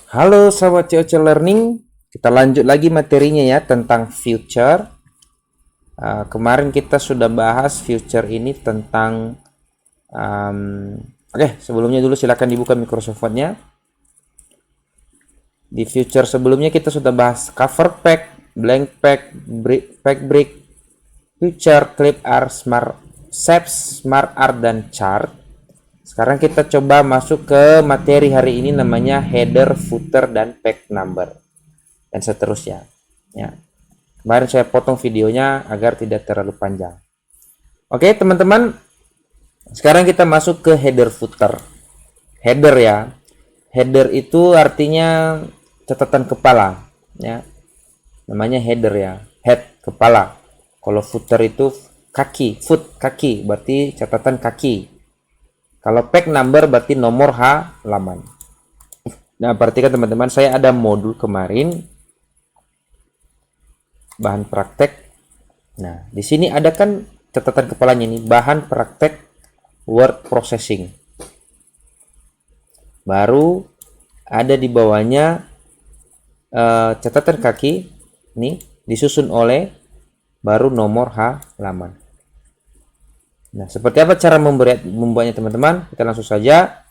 Halo sahabat COC Learning, kita lanjut lagi materinya ya tentang future. Kemarin kita sudah bahas future ini tentang Oke, sebelumnya dulu silakan dibuka Microsoft Word-nya. Di future sebelumnya kita sudah bahas cover pack, blank pack, pack brick, future, clip art, smart shapes, smart art dan chart. Sekarang kita coba masuk ke materi hari ini, namanya header, footer dan pack number dan seterusnya ya. Kemarin saya potong videonya agar tidak terlalu panjang. Oke teman-teman, sekarang kita masuk ke header footer. Header ya, header itu artinya catatan kepala ya, namanya header ya, head kepala. Kalau footer itu kaki, foot kaki, berarti catatan kaki. Kalau pack number berarti nomor halaman. Nah, perhatikan teman-teman, saya ada modul kemarin bahan praktek. Nah, di sini ada kan catatan kepalanya nih, bahan praktek word processing. Baru ada di bawahnya catatan kaki nih, disusun oleh baru nomor halaman. Nah, seperti apa cara membuatnya teman-teman? Kita langsung saja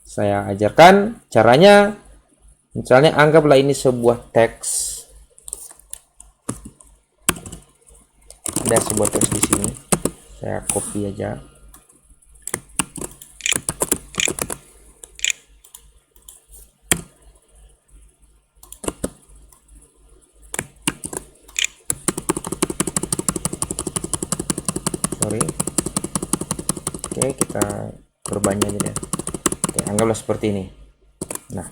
saya ajarkan caranya. Misalnya anggaplah ini sebuah teks. Ada sebuah teks di sini. Saya copy aja. Sorry. Oke, kita perbanyak aja deh. Oke, anggaplah seperti ini. Nah,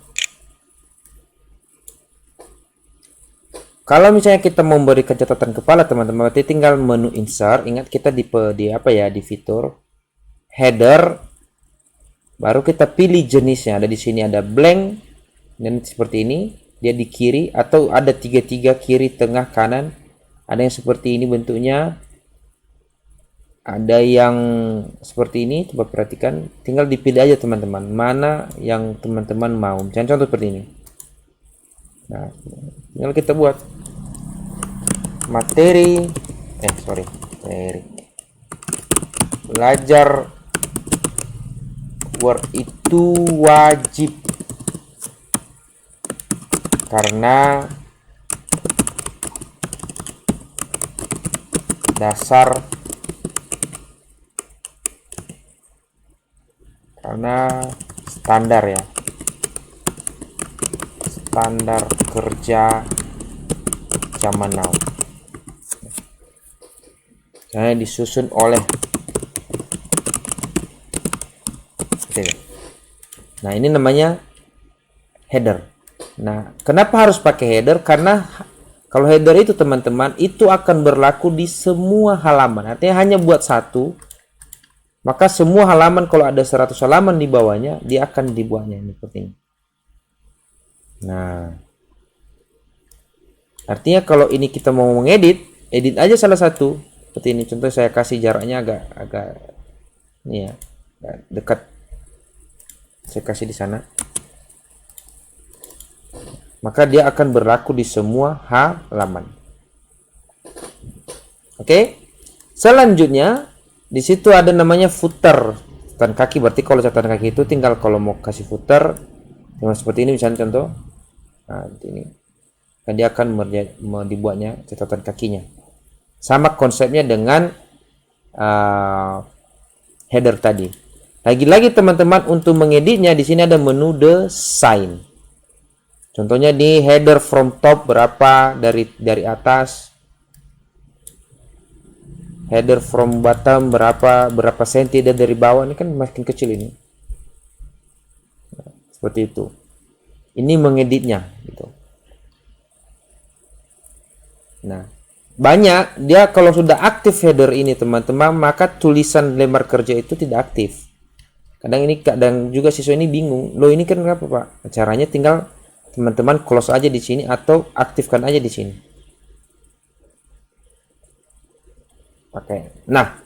kalau misalnya kita memberikan catatan kepala teman-teman, berarti tinggal menu insert. Ingat kita di apa ya, di fitur header, baru kita pilih jenisnya. Ada di sini ada blank dan seperti ini, dia di kiri atau ada tiga kiri, tengah, kanan. Ada yang seperti ini bentuknya. Ada yang seperti ini, coba perhatikan. Tinggal dipilih aja teman-teman, mana yang teman-teman mau. Misalnya contoh seperti ini. Nah, tinggal kita buat materi belajar Word itu wajib karena dasar, karena standar ya, standar kerja zaman now. Karena disusun oleh. Oke. Nah, ini namanya header. Nah, kenapa harus pakai header? Karena kalau header itu teman-teman, itu akan berlaku di semua halaman. Artinya hanya buat satu, maka semua halaman, kalau ada 100 halaman di bawahnya, dia akan dibuatnya seperti ini. Nah, artinya kalau ini kita mau mengedit, edit aja salah satu. Seperti ini, contoh saya kasih jaraknya agak ini ya, agak dekat. Saya kasih di sana. Maka dia akan berlaku di semua halaman. Oke. Selanjutnya di situ ada namanya footer, catatan kaki. Berarti kalau catatan kaki itu tinggal kalau mau kasih footer seperti ini misalnya contoh. Nah, ini dia akan dibuatnya catatan kakinya. Sama konsepnya dengan header tadi. Lagi-lagi teman-teman, untuk mengeditnya di sini ada menu design. Contohnya di header from top berapa, dari atas. Header from bottom berapa senti, dan dari bawah ini kan makin kecil ini. Nah, seperti itu. Ini mengeditnya gitu. Nah, banyak dia kalau sudah aktif header ini teman-teman, maka tulisan lembar kerja itu tidak aktif. Kadang juga siswa ini bingung, loh ini kan kenapa Pak? Caranya tinggal teman-teman close aja di sini atau aktifkan aja di sini. Oke. Nah,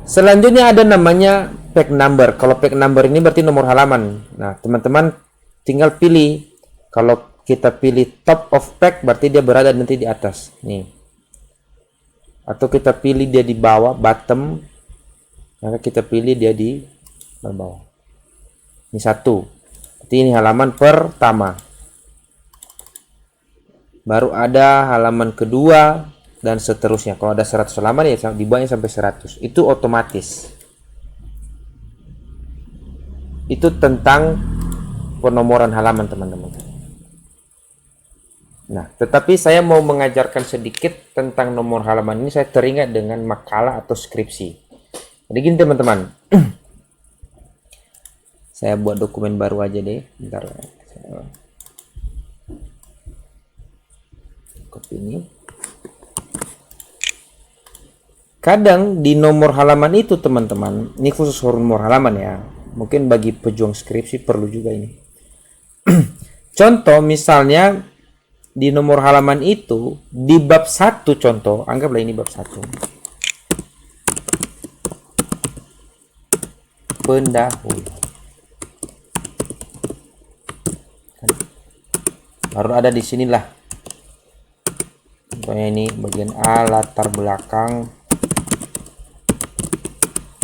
selanjutnya ada namanya pack number. Kalau pack number ini berarti nomor halaman. Nah, teman-teman tinggal pilih. Kalau kita pilih top of pack berarti dia berada nanti di atas nih, atau kita pilih dia di bawah bottom, maka kita pilih dia di bawah. Ini satu, berarti ini halaman pertama. Baru ada halaman kedua dan seterusnya. Kalau ada 100 halaman ya dibawahnya sampai 100. Itu otomatis. Itu tentang penomoran halaman, teman-teman. Nah, tetapi saya mau mengajarkan sedikit tentang nomor halaman ini. Saya teringat dengan makalah atau skripsi. Jadi gini, teman-teman. Saya buat dokumen baru aja deh. Bentar. Copy ini. Kadang di nomor halaman itu, teman-teman, ini khusus nomor halaman ya. Mungkin bagi pejuang skripsi perlu juga ini. Contoh misalnya di nomor halaman itu di bab 1, contoh, anggaplah ini bab 1. Pendahulu. Baru ada di sinilah. Contohnya ini bagian A, latar belakang,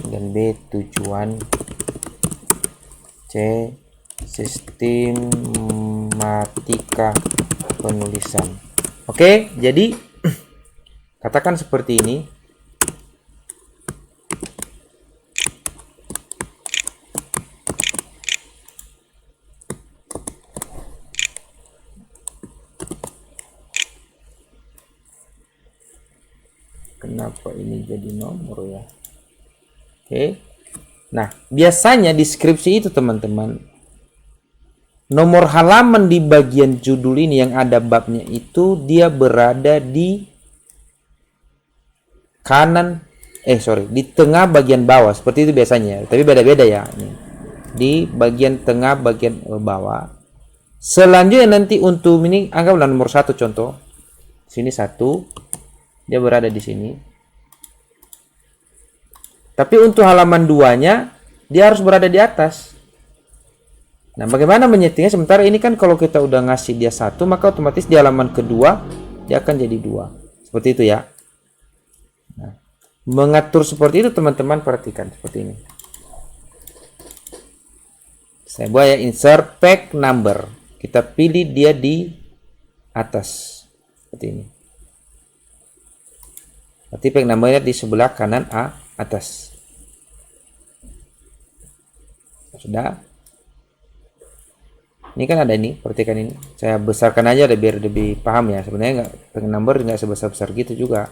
bagian B, tujuan, C, sistematika penulisan. Oke, jadi katakan seperti ini. Kenapa ini jadi nomor ya? Oke. Nah, biasanya di skripsi itu, teman-teman, nomor halaman di bagian judul ini yang ada babnya itu dia berada di kanan, di tengah bagian bawah, seperti itu biasanya. Tapi beda-beda ya. Di bagian tengah bagian bawah. Selanjutnya nanti untuk ini anggaplah nomor 1 contoh. Sini 1. Dia berada di sini. Tapi untuk halaman 2-nya dia harus berada di atas. Nah, bagaimana menyetingnya? Sementara ini kan kalau kita udah ngasih dia 1, maka otomatis di halaman kedua dia akan jadi 2. Seperti itu ya. Nah, mengatur seperti itu, teman-teman, perhatikan seperti ini. Saya buat ya, insert pack number. Kita pilih dia di atas. Seperti ini. Berarti pack numbernya di sebelah kanan atas. Sudah. Ini kan ada ini, perhatikan ini. Saya besarkan aja biar lebih paham ya. Sebenarnya pack number nggak sebesar-besar gitu juga.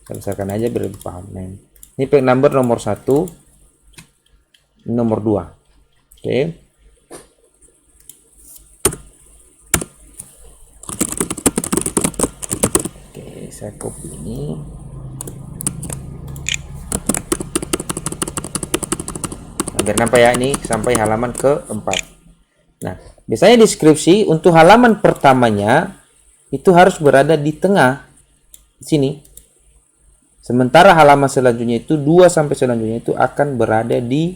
Saya besarkan aja biar lebih paham. Nah, ini pack number nomor 1, nomor 2. Oke. Oke, saya copy ini. Biar nampak ya, ini sampai halaman ke-4. Nah, biasanya deskripsi untuk halaman pertamanya itu harus berada di tengah di sini. Sementara halaman selanjutnya itu 2 sampai selanjutnya itu akan berada di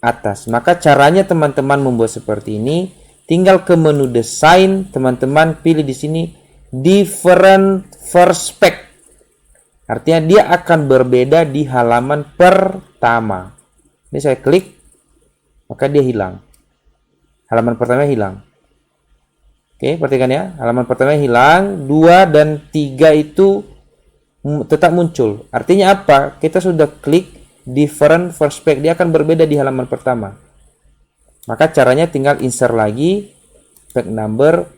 atas. Maka caranya teman-teman membuat seperti ini, tinggal ke menu desain, teman-teman pilih di sini different perspective. Artinya dia akan berbeda di halaman pertama. Ini saya klik, maka dia hilang. Halaman pertama hilang. Oke, perhatikan ya. Halaman pertama hilang, 2 dan 3 itu tetap muncul. Artinya apa? Kita sudah klik different perspective, dia akan berbeda di halaman pertama. Maka caranya tinggal insert lagi, pack number,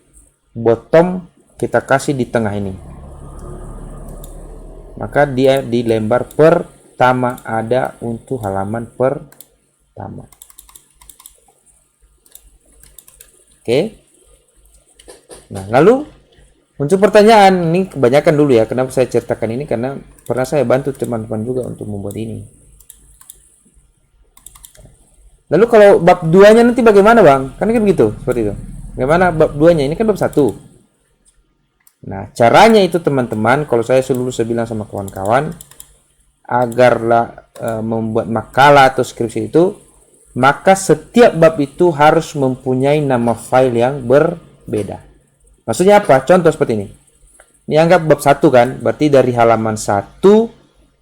bottom, kita kasih di tengah ini. Maka dia di lembar pertama ada untuk halaman pertama. Oke. Nah, lalu muncul pertanyaan, ini kebanyakan dulu ya, kenapa saya ceritakan ini, karena pernah saya bantu teman-teman juga untuk membuat ini. Lalu kalau bab 2-nya nanti bagaimana, Bang? Kan begitu, seperti itu. Bagaimana bab 2-nya? Ini kan bab 1. Nah, caranya itu, teman-teman, kalau saya selalu bilang sama kawan-kawan, agarlah membuat makalah atau skripsi itu maka setiap bab itu harus mempunyai nama file yang berbeda. Maksudnya apa? Contoh seperti ini. Ini anggap bab 1 kan, berarti dari halaman 1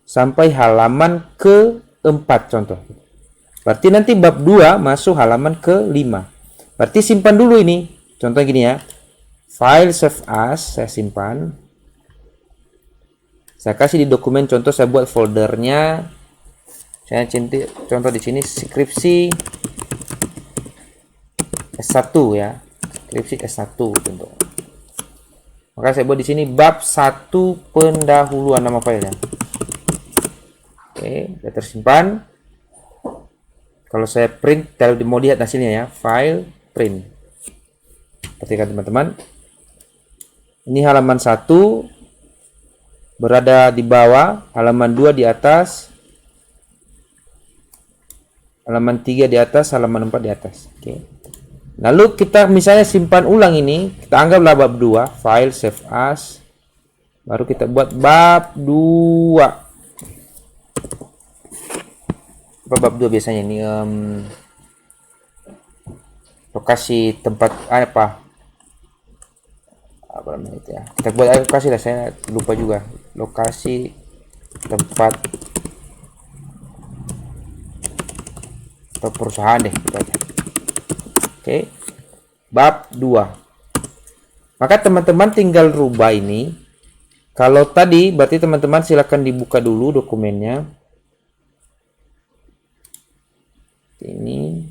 sampai halaman ke-4 contoh. Berarti nanti bab 2 masuk halaman ke-5. Berarti simpan dulu ini. Contoh gini ya. File save as, saya simpan. Saya kasih di dokumen contoh, saya buat foldernya. Saya contoh di sini skripsi S1 ya. Skripsi S1 contoh. Maka saya buat di sini bab 1 pendahuluan nama filenya. Oke, sudah tersimpan. Kalau saya print, kalau mau lihat hasilnya ya, file print. Perhatikan teman-teman. Ini halaman 1 berada di bawah, halaman 2 di atas, halaman 3 di atas, halaman 4 di atas. Oke. Lalu kita misalnya simpan ulang ini, kita anggaplah bab 2, file save as. Baru kita buat bab 2. Apa bab 2 biasanya ini? Lokasi tempat apa namanya itu ya. Kita buat lokasi lah, saya lupa juga. Lokasi tempat atau perusahaan deh kita aja. Oke. Bab 2. Maka teman-teman tinggal rubah ini. Kalau tadi berarti teman-teman silakan dibuka dulu dokumennya. Ini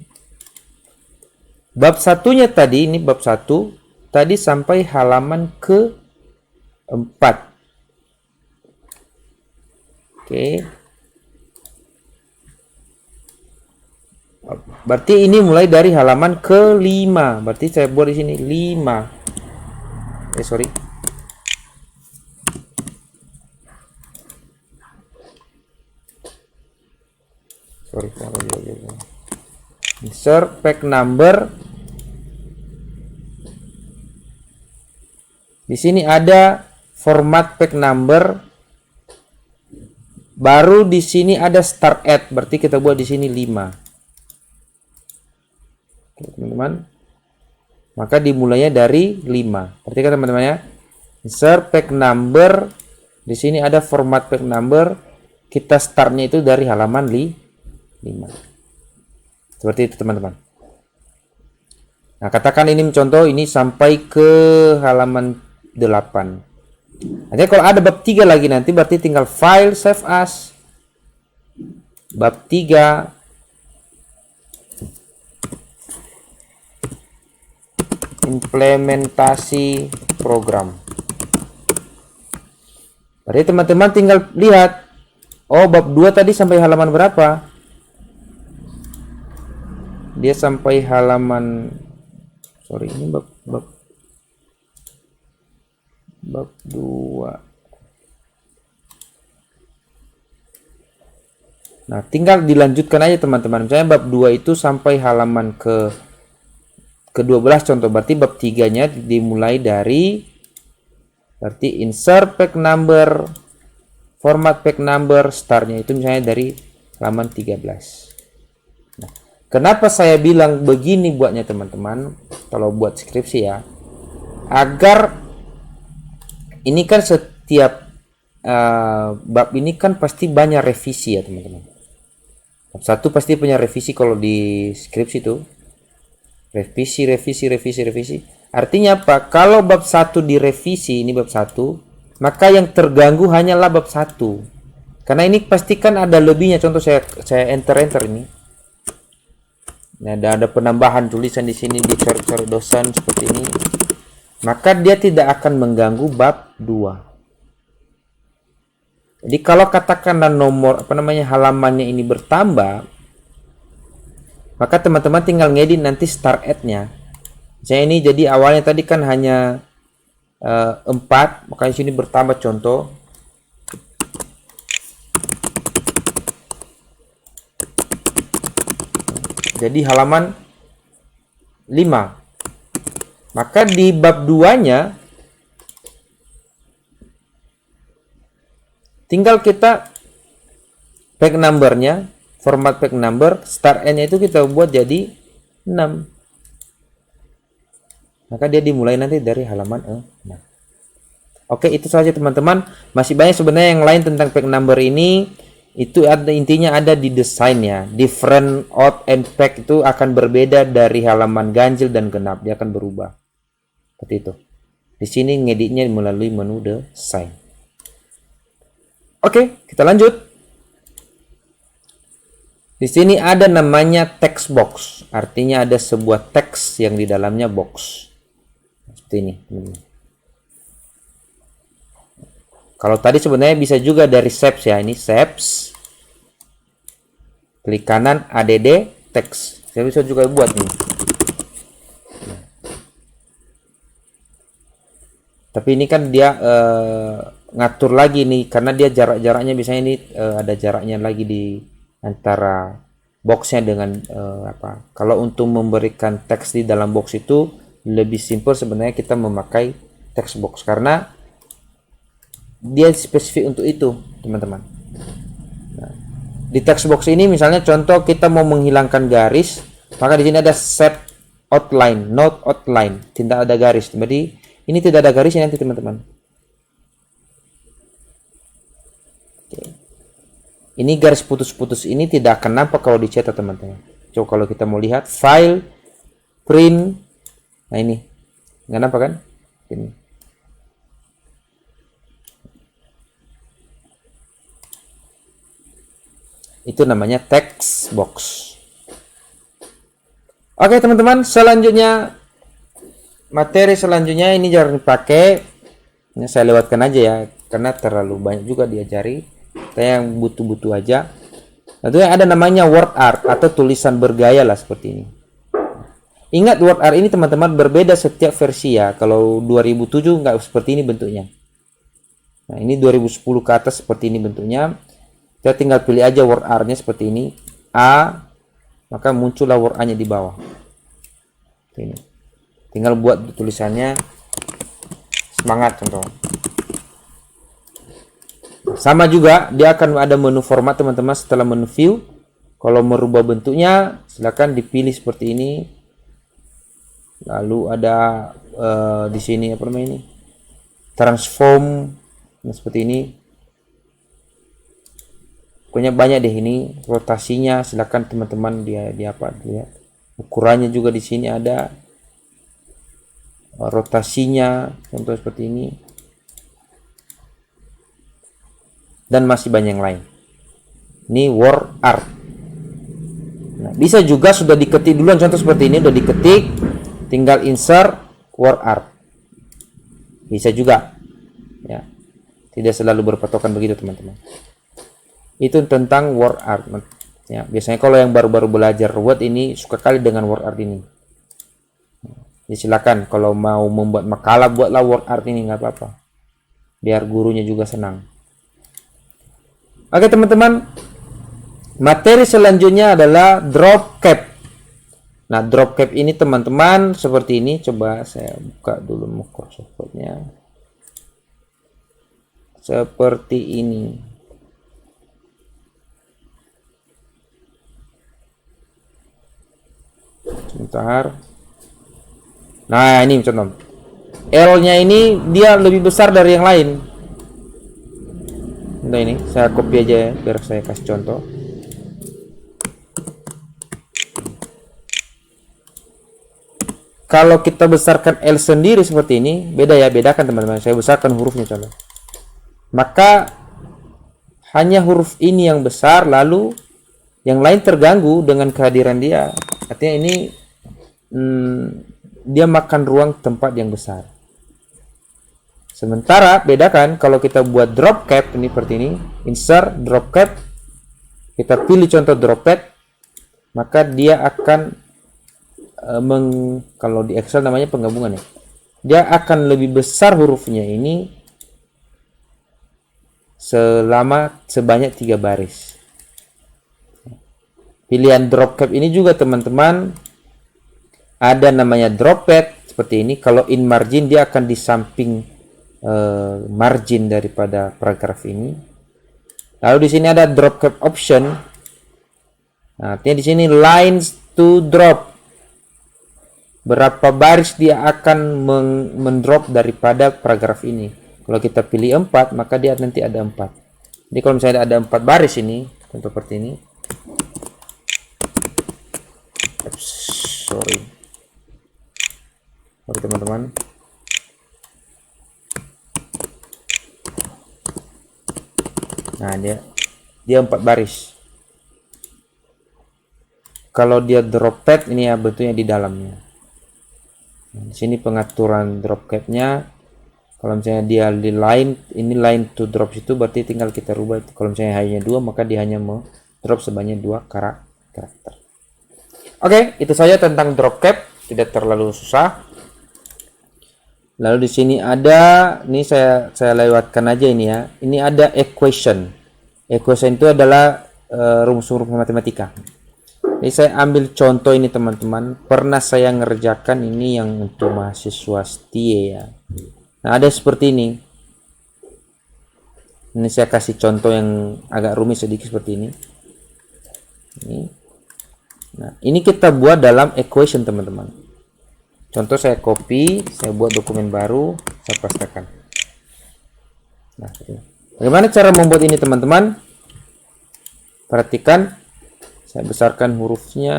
bab satunya tadi, ini bab 1 tadi sampai halaman ke-4. Oke. Berarti ini mulai dari halaman ke-5. Berarti saya buat di sini 5. Sorry. Insert pack number. Di sini ada format pack number. Baru di sini ada start at. Berarti kita buat di sini 5. Oke, teman-teman. Maka dimulainya dari 5. Perhatikan teman-teman ya. Insert pack number. Di sini ada format pack number. Kita startnya itu dari halaman 5. Seperti itu teman-teman. Nah, katakan ini contoh ini sampai ke halaman 8. Nanti kalau ada bab 3 lagi nanti berarti tinggal file save as. Bab 3 implementasi program. Berarti teman-teman tinggal lihat, oh bab 2 tadi sampai halaman berapa? Dia sampai halaman, sorry, ini bab 2. Nah, tinggal dilanjutkan aja teman-teman. Misalnya bab 2 itu sampai halaman ke-12 contoh, berarti bab 3-nya dimulai dari, berarti insert pack number, format pack number, startnya itu misalnya dari halaman 13. Nah, kenapa saya bilang begini buatnya teman-teman, kalau buat skripsi ya, agar ini kan setiap bab ini kan pasti banyak revisi ya teman-teman. Bab 1 pasti punya revisi kalau di skripsi itu. Revisi. Artinya apa? Kalau bab 1 direvisi, ini bab 1, maka yang terganggu hanyalah bab 1. Karena ini pasti kan ada lebihnya. Contoh saya enter ini. Nah, ada penambahan tulisan di sini, dicoret-coret dosen seperti ini. Maka dia tidak akan mengganggu bab 2. Jadi kalau katakanlah nomor halamannya ini bertambah, maka teman-teman tinggal ngedit nanti start at-nya. Saya ini jadi awalnya tadi kan hanya 4, maka di sini bertambah contoh. Jadi halaman 5. Maka di bab 2-nya tinggal kita pack number-nya, format page number, start end-nya itu kita buat jadi 6. Maka dia dimulai nanti dari halaman 6. Oke, itu saja teman-teman. Masih banyak sebenarnya yang lain tentang page number ini. Itu ada intinya ada di desainnya. Different, odd, and pack itu akan berbeda dari halaman ganjil dan genap. Dia akan berubah. Seperti itu. Di sini ngeditnya melalui menu desain. Oke, kita lanjut. Di sini ada namanya text box. Artinya ada sebuah teks yang di dalamnya box. Seperti ini. Kalau tadi sebenarnya bisa juga dari shapes ya. Ini shapes. Klik kanan add text. Saya bisa juga buat nih. Tapi ini kan dia ngatur lagi nih karena dia jaraknya biasanya ini ada jaraknya lagi di antara boxnya dengan apa. Kalau untuk memberikan teks di dalam box itu lebih simple sebenarnya kita memakai text box karena dia spesifik untuk itu, teman-teman. Nah, di text box ini misalnya contoh kita mau menghilangkan garis, maka di sini ada set outline, not outline, tidak ada garis. Jadi ini tidak ada garisnya nanti, teman-teman. Oke. Ini garis putus-putus ini tidak akan nampak kalau dicetak, teman-teman. Coba kalau kita mau lihat file, print, nah ini nggak nampak kan? Ini. Itu namanya text box. Oke teman-teman, selanjutnya materi selanjutnya ini jarang dipakai. Ini saya lewatkan aja ya, karena terlalu banyak juga diajari. Saya yang butuh-butuh aja. Tentunya ada namanya word art atau tulisan bergaya lah seperti ini. Ingat word art ini teman-teman berbeda setiap versi ya. Kalau 2007 nggak seperti ini bentuknya. Nah ini 2010 ke atas seperti ini bentuknya. Kita tinggal pilih aja word art-nya seperti ini. A, maka muncullah word A-nya di bawah. Ini. Tinggal buat tulisannya semangat contoh. Sama juga dia akan ada menu format teman-teman setelah menu view. Kalau merubah bentuknya silakan dipilih seperti ini. Lalu ada di sini apa namanya ini? Transform seperti ini. Pokoknya banyak deh ini rotasinya, silakan teman-teman dia apa lihat. Ukurannya juga di sini ada rotasinya contoh seperti ini. Dan masih banyak yang lain. Ini word art. Nah, bisa juga sudah diketik duluan contoh seperti ini udah diketik, tinggal insert word art. Bisa juga. Ya. Tidak selalu berpatokan begitu teman-teman. Itu tentang word art ya. Biasanya kalau yang baru-baru belajar Word ini suka kali dengan word art ini. Jadi silakan kalau mau membuat makalah buatlah word art ini, nggak apa-apa, biar gurunya juga senang. Oke teman-teman, materi selanjutnya adalah drop cap. Nah drop cap ini teman-teman seperti ini. Coba saya buka dulu Microsoft Word-nya seperti ini. Sebentar. Nah ini contoh L-nya ini dia lebih besar dari yang lain. Nah ini saya copy aja ya, biar saya kasih contoh. Kalau kita besarkan L sendiri seperti ini, beda ya, bedakan teman-teman. Saya besarkan hurufnya contoh. Maka hanya huruf ini yang besar, lalu yang lain terganggu dengan kehadiran dia. Artinya ini dia makan ruang tempat yang besar. Sementara bedakan kalau kita buat drop cap ini seperti ini, insert drop cap, kita pilih contoh drop cap, maka dia akan kalau di Excel namanya penggabungan ya, dia akan lebih besar hurufnya ini sebanyak 3 baris. Pilihan drop cap ini juga teman-teman ada namanya drop pad seperti ini. Kalau in margin dia akan di samping margin daripada paragraf ini. Lalu di sini ada drop cap option. Nah, artinya di sini lines to drop. Berapa baris dia akan mendrop daripada paragraf ini. Kalau kita pilih 4, maka dia nanti ada 4. Jadi kalau misalnya ada 4 baris ini, contoh seperti ini. Sorry teman-teman. Nah, dia 4 baris. Kalau dia drop pad ini ya bentuknya di dalamnya. Nah, di sini pengaturan drop capnya. Kalau misalnya dia di line, ini line to drop itu berarti tinggal kita rubah. Kalau misalnya hanya 2, maka dia hanya mau drop sebanyak 2 karakter. Oke, itu saja tentang drop cap, tidak terlalu susah. Lalu di sini ada, ini saya lewatkan aja ini ya. Ini ada equation. Equation itu adalah rumus-rumus matematika. Jadi saya ambil contoh ini teman-teman. Pernah saya ngerjakan ini yang untuk mahasiswa setia ya. Nah, ada seperti ini. Ini saya kasih contoh yang agak rumit sedikit seperti ini. Nah, ini kita buat dalam equation teman-teman. Contoh saya copy, saya buat dokumen baru, saya pastekan. Nah, bagaimana cara membuat ini teman-teman? Perhatikan, saya besarkan hurufnya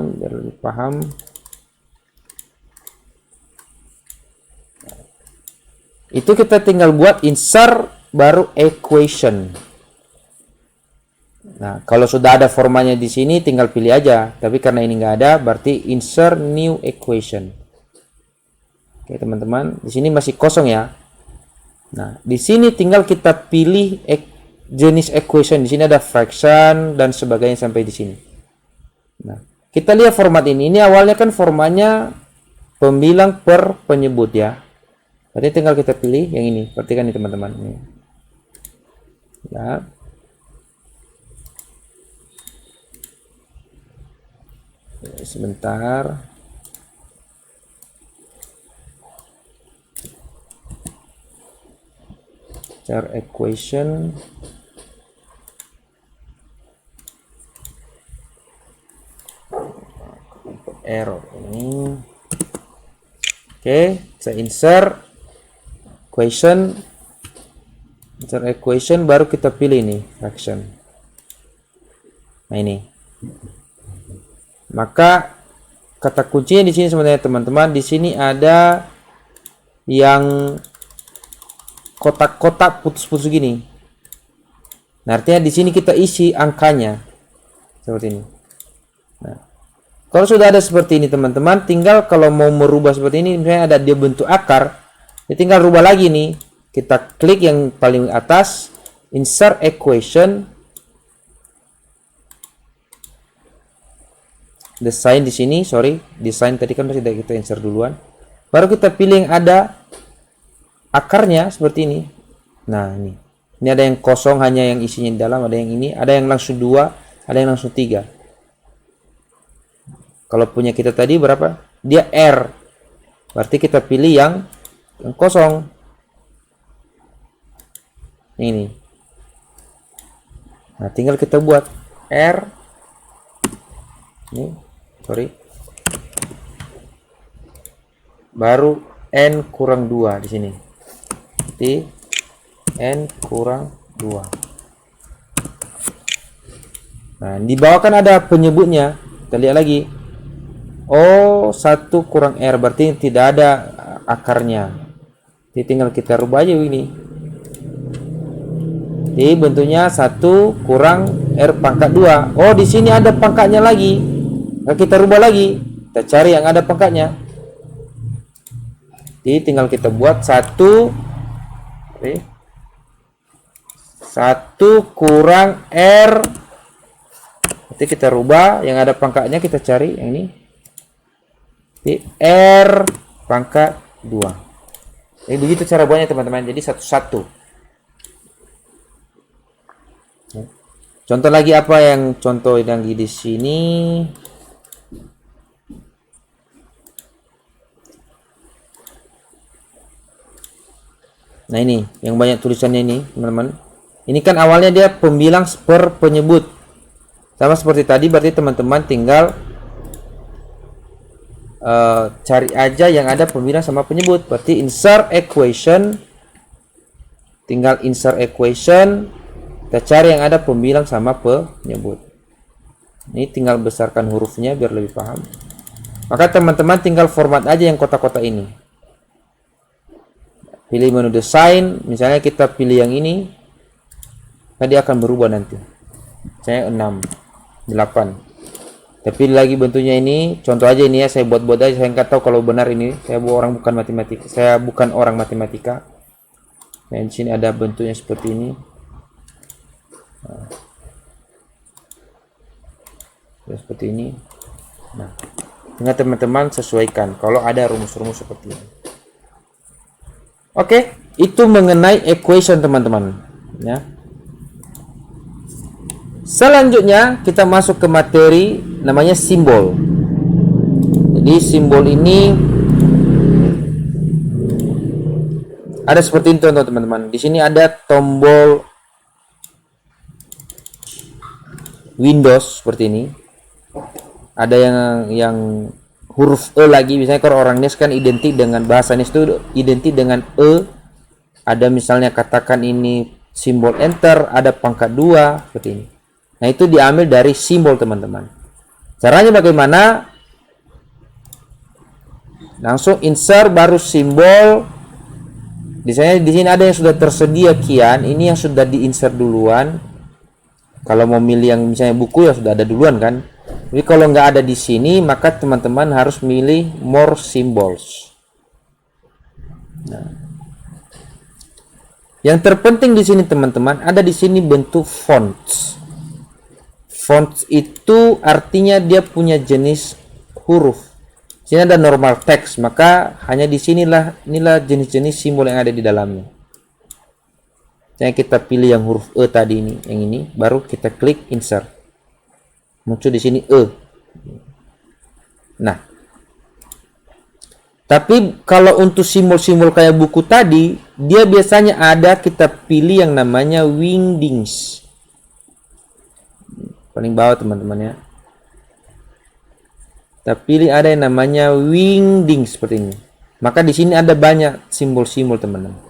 biar lebih paham. Itu kita tinggal buat insert baru equation. Nah, kalau sudah ada formanya di sini tinggal pilih aja. Tapi karena ini nggak ada, berarti insert new equation. Oke, teman-teman, di sini masih kosong ya. Nah, di sini tinggal kita pilih jenis equation. Di sini ada fraction dan sebagainya sampai di sini. Nah, kita lihat format ini. Ini awalnya kan formatnya pembilang per penyebut ya. Berarti tinggal kita pilih yang ini. Perhatikan nih teman-teman. Ya. Sebentar. Char equation. Error ini. Oke, saya insert equation, baru kita pilih nih fraction. Nah, ini. Maka kata kuncinya di sini sebenarnya teman-teman, di sini ada yang kotak-kotak putus-putus gini. Nah, artinya di sini kita isi angkanya seperti ini. Nah, kalau sudah ada seperti ini teman-teman, tinggal kalau mau merubah seperti ini, misalnya ada dia bentuk akar, ya tinggal rubah lagi nih. Kita klik yang paling atas, insert equation, design di sini, sorry, design tadi kan sudah kita insert duluan. Baru kita pilih yang ada akarnya seperti ini. Nah, ini ada yang kosong, hanya yang isinya di dalam, ada yang ini, ada yang langsung 2, ada yang langsung 3. Kalau punya kita tadi berapa? Dia R. Berarti kita pilih yang kosong. Ini. Nah, tinggal kita buat R. Ini, sorry. Baru N kurang 2 di sini. Di N kurang 2. Nah, di bawah kan ada penyebutnya. Kita lihat lagi. Oh, 1 kurang R, berarti tidak ada akarnya. Jadi tinggal kita rubah aja ini. Jadi bentuknya 1 kurang R pangkat 2. Oh, di sini ada pangkatnya lagi. Nah, kita rubah lagi. Kita cari yang ada pangkatnya. Jadi tinggal kita buat 1 kurang R. Nanti kita rubah yang ada pangkatnya, kita cari yang ini. Jadi R pangkat 2. Jadi begitu cara buatnya teman-teman. Jadi satu-satu. Contoh lagi apa yang contoh lagi di sini? Nah, ini yang banyak tulisannya ini, teman-teman. Ini kan awalnya dia pembilang per penyebut. Sama seperti tadi, berarti teman-teman tinggal cari aja yang ada pembilang sama penyebut. Berarti insert equation, tinggal insert equation, kita cari yang ada pembilang sama penyebut. Ini tinggal besarkan hurufnya biar lebih paham. Maka teman-teman tinggal format aja yang kotak-kotak ini. Pilih menu desain, misalnya kita pilih yang ini, tadi akan berubah nanti. Saya 6, 8. Tapi lagi bentuknya ini, contoh aja ini ya, saya buat-buat aja, saya nggak tahu kalau benar ini. Saya bukan matematika, saya bukan orang matematika. Nah, di sini ada bentuknya seperti ini. Nah, seperti ini. Nah, tinggal teman-teman sesuaikan kalau ada rumus-rumus seperti ini. Oke, itu mengenai equation teman-teman. Ya. Selanjutnya kita masuk ke materi namanya simbol. Jadi simbol ini ada seperti ini teman-teman. Di sini ada tombol Windows seperti ini. Ada yang huruf E lagi, misalnya kalau orang NES kan identik dengan bahasa NES itu identik dengan E. Ada misalnya katakan ini simbol enter, ada pangkat 2 seperti ini. Nah, itu diambil dari simbol teman-teman. Caranya bagaimana? Langsung insert baru simbol. Di sini ada yang sudah tersedia kian, ini yang sudah diinsert duluan. Kalau mau milih yang misalnya buku ya sudah ada duluan kan. Jadi kalau nggak ada di sini, maka teman-teman harus milih more symbols. Nah, yang terpenting di sini teman-teman, ada di sini bentuk fonts. Fonts itu artinya dia punya jenis huruf. Di sini ada normal text, maka hanya di sinilah inilah jenis-jenis simbol yang ada di dalamnya. Jadi kita pilih yang huruf E tadi ini, yang ini, baru kita klik insert. Muncul di sini E. Nah, tapi kalau untuk simbol-simbol kayak buku tadi, dia biasanya ada kita pilih yang namanya wingdings. Paling bawah teman-teman ya. Kita pilih ada yang namanya wingdings seperti ini. Maka di sini ada banyak simbol-simbol teman-teman.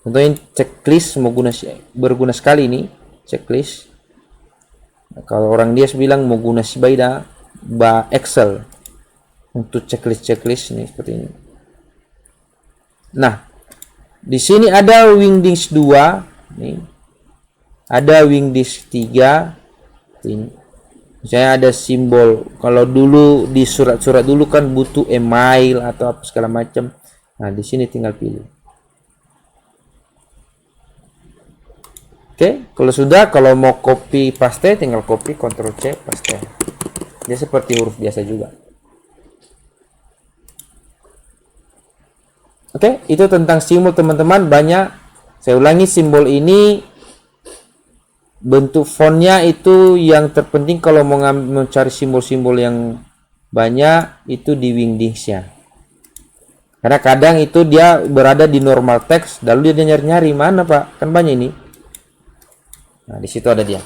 Contohnya checklist berguna sekali ini checklist. Nah, kalau orang dia bilang mau guna sibaida ba Excel untuk checklist ini seperti ini. Nah, di sini ada wingdings 2 nih. Ada wingdings 3 ini. Misalnya ada simbol, kalau dulu di surat-surat dulu kan butuh email atau apa segala macam. Nah, di sini tinggal pilih. Oke, kalau mau copy paste tinggal copy Ctrl C paste. Dia seperti huruf biasa juga. Oke, itu tentang simbol teman-teman. Banyak. Saya ulangi, simbol ini bentuk fontnya itu yang terpenting kalau mau mencari simbol-simbol yang banyak itu di wingdingsnya. Karena kadang itu dia berada di normal text, lalu dia nyari-nyari mana Pak, kan banyak ini. Nah, di situ ada dia.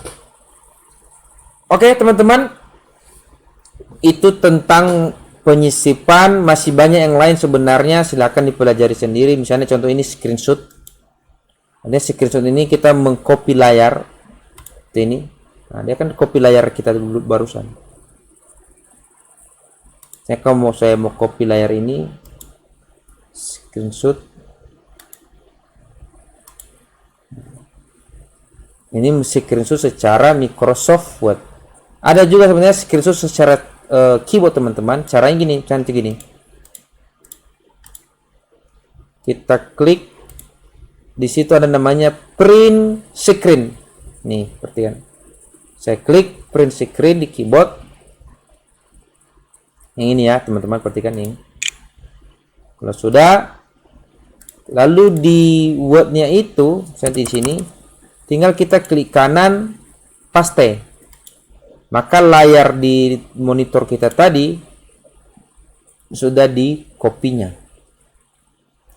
Oke, teman-teman. Itu tentang penyisipan, masih banyak yang lain sebenarnya, silakan dipelajari sendiri. Misalnya contoh ini screenshot. Ada screenshot ini kita mengcopy layar. Ini. Nah, dia kan copy layar kita dulu barusan. Saya mau copy layar ini. Screenshot. Ini screenshot secara Microsoft Word. Ada juga sebenarnya screenshot secara keyboard teman-teman. Caranya gini, cantik gini. Kita klik. Di situ ada namanya print screen. Nih, perhatikan. Saya klik print screen di keyboard. Yang ini ya, teman-teman, perhatikan ini. Kalau sudah, lalu di Word-nya itu, saya di sini. Tinggal kita klik kanan paste. Maka layar di monitor kita tadi sudah di kopinya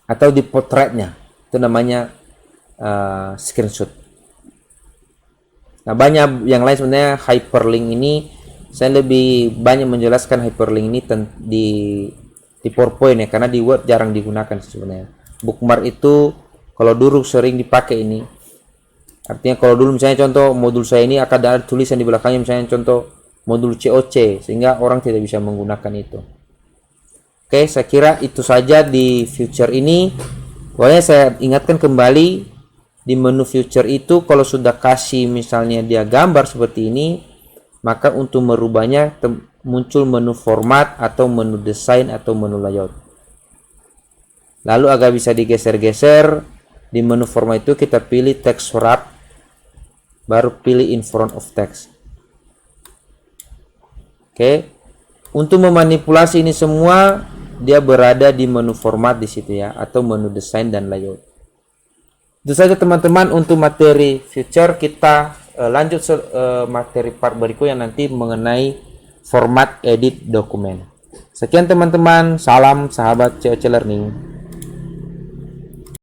atau di potretnya. Itu namanya screenshot. Nah, banyak yang lain sebenarnya. Hyperlink ini saya lebih banyak menjelaskan hyperlink ini di PowerPoint ya, karena di Word jarang digunakan sebenarnya. Bookmark itu kalau dulu sering dipakai ini. Artinya kalau dulu misalnya contoh modul saya ini akan ada tulisan di belakangnya misalnya contoh modul COC, sehingga orang tidak bisa menggunakan itu. Oke, saya kira itu saja di future ini. Pokoknya saya ingatkan kembali, di menu future itu kalau sudah kasih misalnya dia gambar seperti ini, maka untuk merubahnya muncul menu format atau menu desain atau menu layout. Lalu agak bisa digeser-geser. Di menu format itu kita pilih text wrap, baru pilih in front of text. Oke. Untuk memanipulasi ini semua dia berada di menu format di situ ya, atau menu desain dan layout. Itu saja teman-teman untuk materi future. Kita lanjut materi part berikutnya nanti mengenai format edit dokumen. Sekian teman-teman, salam sahabat COC Learning.